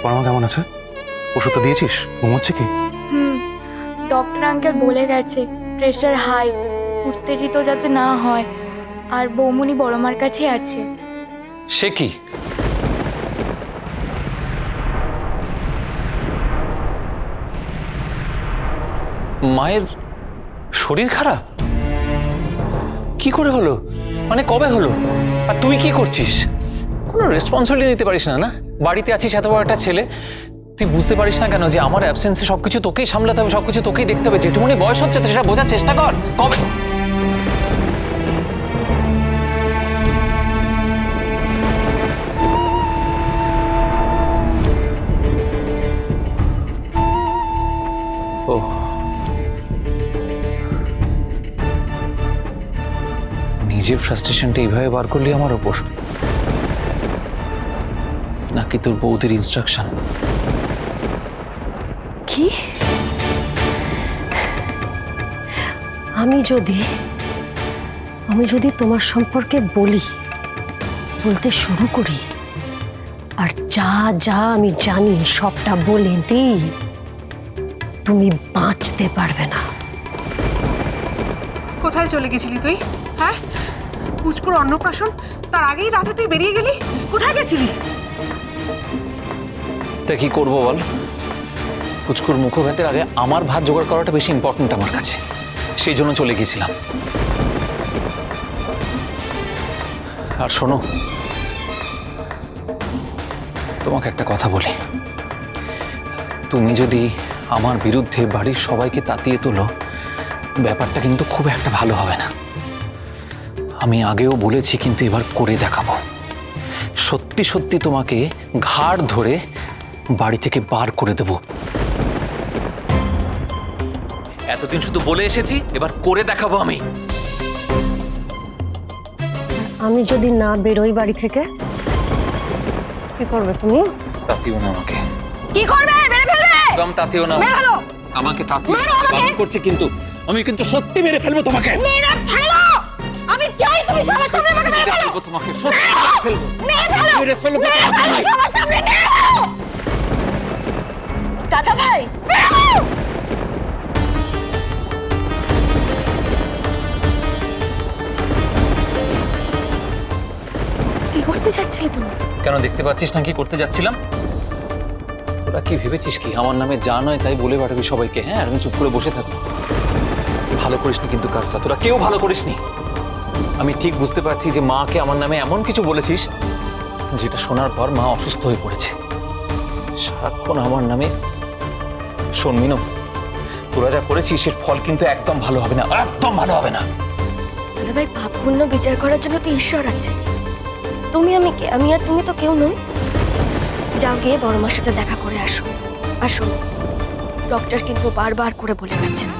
পরমা কেমন আছে? ওষুধটা দিয়েছিস? ঘুমোচ্ছে কি? ডক্টর আঙ্কেল বলে গেছে প্রেশার হাই, উত্তেজিত যাতে না হয়। আর বৌমনি বড়মার কাছে আছে। সে কি? মায়ের শরীর খারাপ? কি করে হলো? মানে কবে হলো? আর তুই কি করছিস? কোনো রেসপন্সিবিলিটি নিতে পারিস না? না, বাড়িতে আছিস এত বড় একটা ছেলে, তুই বুঝতে পারিস না কেন যে আমার অ্যাবসেন্সে সবকিছু তোকেই সামলাতে হবে, সবকিছু তোকেই দেখতে হবে? যেটুকুনি বয়স হচ্ছে তো সেটা বোঝার চেষ্টা কর। কবে ও নিজের ফ্রাস্ট্রেশনটা এইভাবে বার করলি আমার ওপর, নাকি তোর বৌদির ইনস্ট্রাকশন? কি? আমি যদি তোমার সম্পর্কে বলতে শুরু করি আর যা যা আমি জানি সবটা বলে দিই, তুমি বাঁচতে পারবে না। কোথায় চলে গেছিলি তুই? হ্যাঁ, পুচকুর অন্নপ্রাশন, তার আগেই রাতে তুই বেরিয়ে গেলি। কোথায় গেছিলি? তা কি করবো বল? পুচকুর মুখোভাতের আগে আমার ভাত জোগাড় করাটা বেশি ইম্পর্টেন্ট আমার কাছে, সেই জন্য চলে গেছিলাম। আর শোনো, তোমাকে একটা কথা বলি, তুমি যদি আমার বিরুদ্ধে বাড়ির সবাইকে তাতিয়ে তোলো, ব্যাপারটা কিন্তু খুব একটা ভালো হবে না। আমি আগেও বলেছি, কিন্তু এবার করে দেখাবো। সত্যি সত্যি তোমাকে ঘাড় ধরে বাড়ি থেকে বার করে দেব। এতদিন শুধু বলে এসেছি, এবার করে দেখাবো আমি। আমি যদি না বেরোই বাড়ি থেকে, কি করবে তুমি? তাতিও না আমাকে। কি করবে? মেরে ফেলবে? একদম তাতিও না আমাকে। তাতিও বারণ করছে, কিন্তু আমি কিন্তু সত্যি মেরে ফেলবো তোমাকে। মেরে ফেলো! আমি চাই তুমি সবার সামনে আমাকে মেরে ফেলো। তোমাকে সত্যি মেরে ফেলবো। মেরে ফেলবো। সবার সামনে মেরে ফেলো! দাদা ভাই, কি করতে যাচ্ছিলে তুমি? কেন, দেখতে পাচ্ছিস না কি করতে যাচ্ছিলাম? তোরা কি ভেবেছিস কি আমার নামে যা নয় তাই বলে বেড়াবি সবাইকে? হ্যাঁ, আর আমি চুপ করে বসে থাকবো? ভালো করিসনি কিন্তু কাজটা, তোরা কেউ ভালো করিসনি। আমি ঠিক বুঝতে পারছি যে মাকে আমার নামে এমন কিছু বলেছিস যেটা শোনার পর মা অসুস্থ হয়ে পড়েছে। সারাক্ষণ আমার নামে। শোন মিনু, তোরা যা করেছিস এর ফল কিন্তু একদম ভালো হবে না, একদম ভালো হবে না। দাদা ভাই, পাপ পুণ্য বিচার করার জন্য তো ঈশ্বর আছে। তুমি আমি কে? আমি আর তুমি তো কেউ নই। যাও গিয়ে বড়মার সাথে দেখা করে আসো। আর শোনো, ডক্টর কিন্তু বারবার করে বলে গেছেন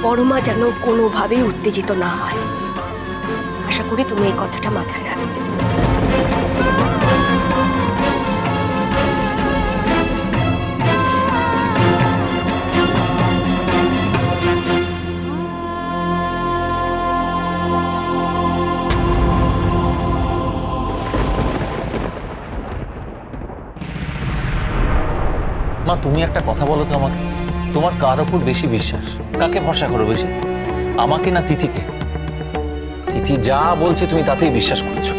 বড়মা যেন কোনোভাবেই উত্তেজিত না হয়। আশা করি তুমি এই কথাটা মাথায় রাখবে। মা, তুমি একটা কথা বলো তো আমাকে, তোমার কার ওপর বেশি বিশ্বাস? কাকে ভরসা করো বেশি, আমাকে না তিথিকে? তিথি যা বলছে তুমি তাতেই বিশ্বাস করছো।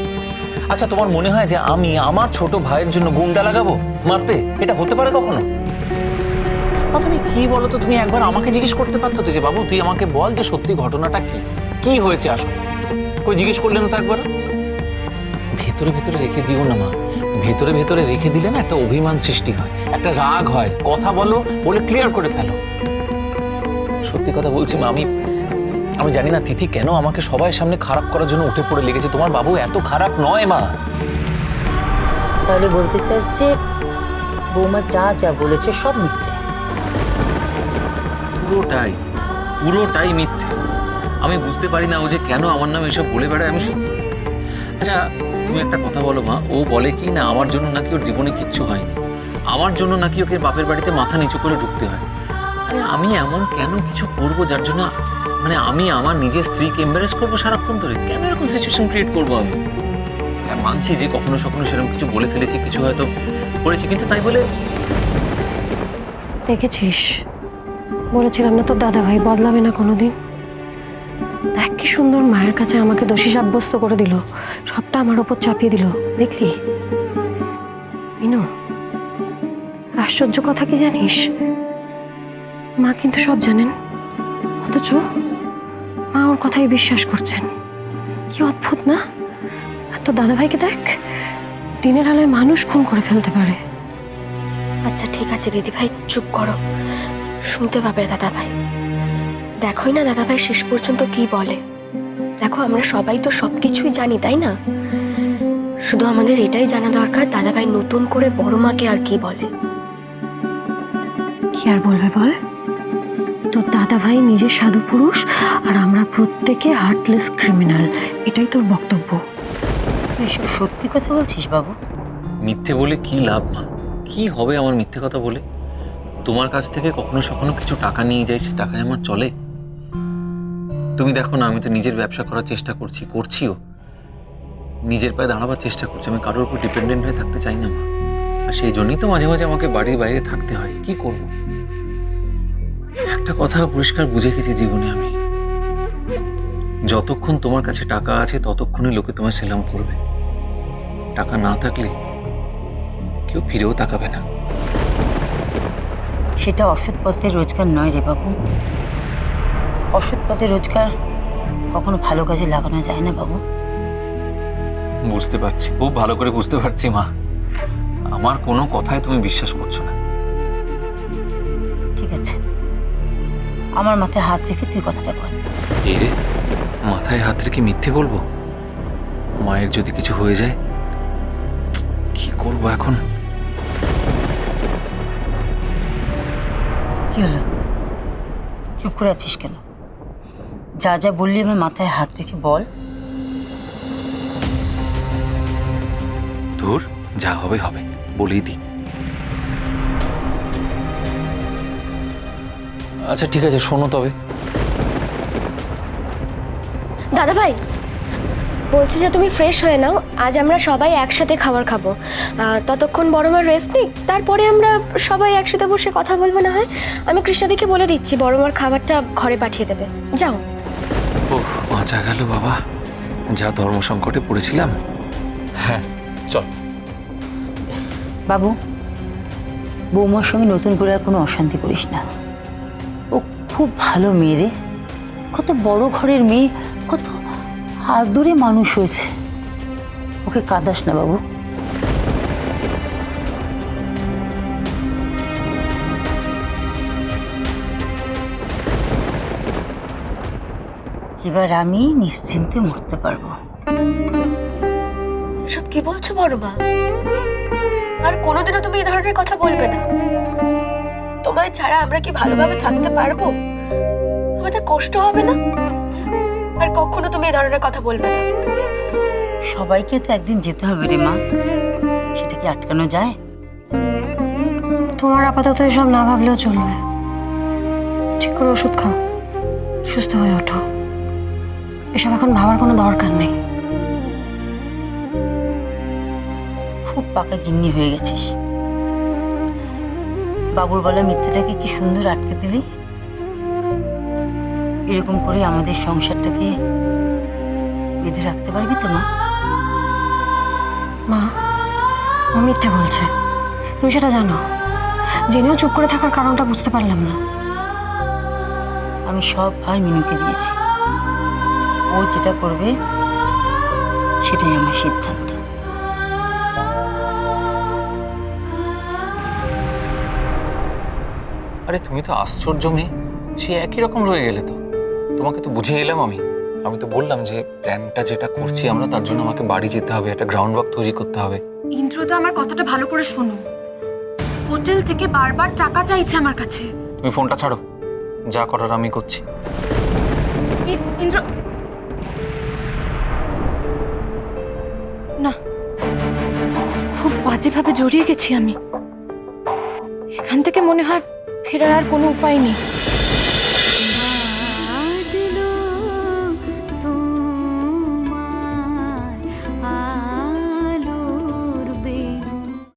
আচ্ছা, তোমার মনে হয় যে আমি আমার ছোট ভাইয়ের জন্য গুন্ডা লাগাবো মারতে? এটা হতে পারে কখনো? মা, তুমি কি বলো তো? তুমি একবার আমাকে জিজ্ঞেস করতে পারতো যে বাবু তুই আমাকে বল যে সত্যি ঘটনাটা কি, কি হয়েছে আসলে? কই জিজ্ঞেস করলেন তো একবার? ভেতরে ভেতরে রেখে দিও না মা, ভেতরে ভেতরে রেখে দিলে না একটা অভিমান সৃষ্টি হয়, একটা রাগ হয়। কথা বলো, বলে ক্লিয়ার করে ফেলো। সত্যি কথা বলছি মা, আমি জানি না তিথি কেন আমাকে সবাই সামনে খারাপ করার জন্য উঠে পড়ে লেগেছে। তোমার বাবু এত খারাপ নয় মা। তাহলে বলতে চাস যে বৌমা যা যা বলেছে সব মিথ্যে? পুরোটাই মিথ্যে। আমি বুঝতে পারি না ও যে কেন আমার নামে এসব বলে বেড়ায়। আমি আচ্ছা, তুমি একটা কথা বলো মা, ও বলে কি না আমার জন্য নাকি ওর জীবনে কিচ্ছু হয়নি, আমার জন্য নাকি ওকে বাপের বাড়িতে মাথা নিচু করে ঢুকতে হয়। আরে আমি এমন কেন কিছু করবো যার জন্য আমি আমার নিজের স্ত্রীকে এম্বারেস করবো সারাক্ষণ ধরে? কেন এরকম সিচুয়েশন ক্রিয়েট করবো আমি? হ্যাঁ মানছি যে কখনো সখনো সেরকম কিছু বলে ফেলেছি, কিছু হয়তো করেছি, কিন্তু তাই বলে দেখেছিস, বলেছিলাম না তোর দাদা ভাই বদলাবে না কোনোদিন। দেখ কি সুন্দর মায়ের কাছে আমাকে দোষী সাব্যস্ত করে দিল, সবটা আমার ওপর চাপিয়ে দিল, দেখলি? মিনু, আশ্চর্য কথা কি জানিস, মা কিন্তু সব জানেন, অথচ মা ওর কথাই বিশ্বাস করছেন। কি অদ্ভুত না? আর তোর দাদা ভাইকে দেখ, দিনের আলোয় মানুষ খুন করে ফেলতে পারে। আচ্ছা ঠিক আছে দিদি ভাই, চুপ করো, শুনতে পাবে দাদা ভাই। দেখোই না দাদা ভাই শেষ পর্যন্ত কি বলে। দেখো আমরা সবাই তো সবকিছুই জানি, তাই না? শুধু আমাদের এটাই জানা দরকার দাদা ভাই নতুন করে বড় মাকে আর কি বলে। কি আর বলবে বল? তোর দাদা ভাই নিজে সাধু পুরুষ আর আমরা প্রত্যেকে হার্টলেস ক্রিমিনাল, এটাই তোর বক্তব্য? তুই সব সত্যি কথা বলছিস বাবু? মিথ্যে বলে কি লাভ মা? কি হবে আমার মিথ্যে কথা বলে? তোমার কাছ থেকে কখনো সখনো কিছু টাকা নিয়ে যাই, সে টাকায় আমার চলে? তুমি দেখো না, আমি তো নিজের ব্যবসা করার চেষ্টা করছিও, নিজের পায়ে দাঁড়াবার চেষ্টা করছি। আমি কারোর উপর ডিপেন্ডেন্ট হয়ে থাকতে চাই না মা। আর সেই জন্যই তো মাঝে মাঝে আমাকে বাড়ির বাইরে থাকতে হয়। কি করব? একটা কথা পরিষ্কার বুঝে গেছি জীবনে আমি, যতক্ষণ তোমার কাছে টাকা আছে ততক্ষণই লোকে তোমায় সেলাম করবে। টাকা না থাকলে কেউ ফিরেও তাকাবে না। সেটা অসৎ পথে রোজগার নয় রে বাবু। অসৎ পথে রোজগার কখনো ভালো কাজে লাগানো যায় না বাবু। বুঝতে পারছি, খুব ভালো করে বুঝতে পারছি মা। আমার কোনো কথায় তুমি বিশ্বাস করছো না। ঠিক আছে, আমার মাথায় হাত রেখে তুই কথাটা বল। এই রে, মাথায় হাত রেখে মিথ্যে বলবো? মায়ের যদি কিছু হয়ে যায় কি করবো এখন? কি হলো, চুপ করে আছিস কেন? যা যা বললি আমার মাথায় হাত রেখে বল। ধুর, যা হবে হবে, বলেই দি। আচ্ছা ঠিক আছে, শোনো তবে। দাদা ভাই বলছি যে তুমি ফ্রেশ হয়ে নাও, আজ আমরা সবাই একসাথে খাবার খাবো। ততক্ষণ বড় মার রেস্ট নিক, তারপরে আমরা সবাই একসাথে বসে কথা বলবো না হয়? আমি কৃষ্ণাদিকে বলে দিচ্ছি বড় মার খাবারটা ঘরে পাঠিয়ে দেবে। যাও। ওহ, বাঁচা গেল বাবা, যা ধর্ম সংকটে পড়েছিলাম। হ্যাঁ চল। বাবু, বৌমার সঙ্গে নতুন করে আর কোনো অশান্তি করিস না। ও খুব ভালো মেয়ে রে, কত বড় ঘরের মেয়ে, কত আদুরে মানুষ হয়েছে। ওকে কাঁদাস না বাবু। এবার আমি নিশ্চিন্তে মরতে পারবো। সব কি বলছো বড় মা? আর কোনোদিনও তুমি এই ধরনের কথা বলবে না। তোমায় ছাড়া আমরা কি ভালোভাবে থাকতে পারবো? আমাদের কষ্ট হবে না? আর কখনো তুমি এই ধরনের কথা বলবে না। সবাইকে তো একদিন যেতে হবে রে মা, সেটা কি আটকানো যায়? তোমার আপাতত এসব না ভাবলেও চলবে। ঠিক করে ওষুধ খাও, সুস্থ হয়ে ওঠো। এসব এখন ভাবার কোনো দরকার নেই। খুব পাকা গিন্নি হয়ে গেছিস। বাবুর বলা মিথ্যাটাকে কি সুন্দর আটকে দিলি। এরকম করে আমাদের সংসারটাকে বেঁধে রাখতে পারবি তো মা? মা, ও মিথ্যে বলছে, তুমি সেটা জানো। জেনেও চুপ করে থাকার কারণটা বুঝতে পারলাম না। আমি সব ভার মিনুকে দিয়েছি, ও যেটা করবে সেটাই আমার সিদ্ধান্ত। আরে তুমি তো আশ্চর্য মেয়ে, সে একই রকম রয়ে গেলে তো। তোমাকে তো বুঝিয়ে এলাম আমি তো বললাম যে প্ল্যানটা যেটা করছি আমরা, তার জন্য আমাকে বাড়ি যেতে হবে, একটা গ্রাউন্ড ওয়ার্ক তৈরি করতে হবে। ইন্দ্রদা আমার কথাটা ভালো করে শোনো। হোটেল থেকে বারবার টাকা চাইছে আমার কাছে। তুমি ফোনটা ছাড়ো, যা করার আমি করছি। ইন্দ্র না, খুব বাজেভাবে জড়িয়ে গেছি আমি। এখান থেকে মনে হয় ফেরার আর কোনো উপায় নেই।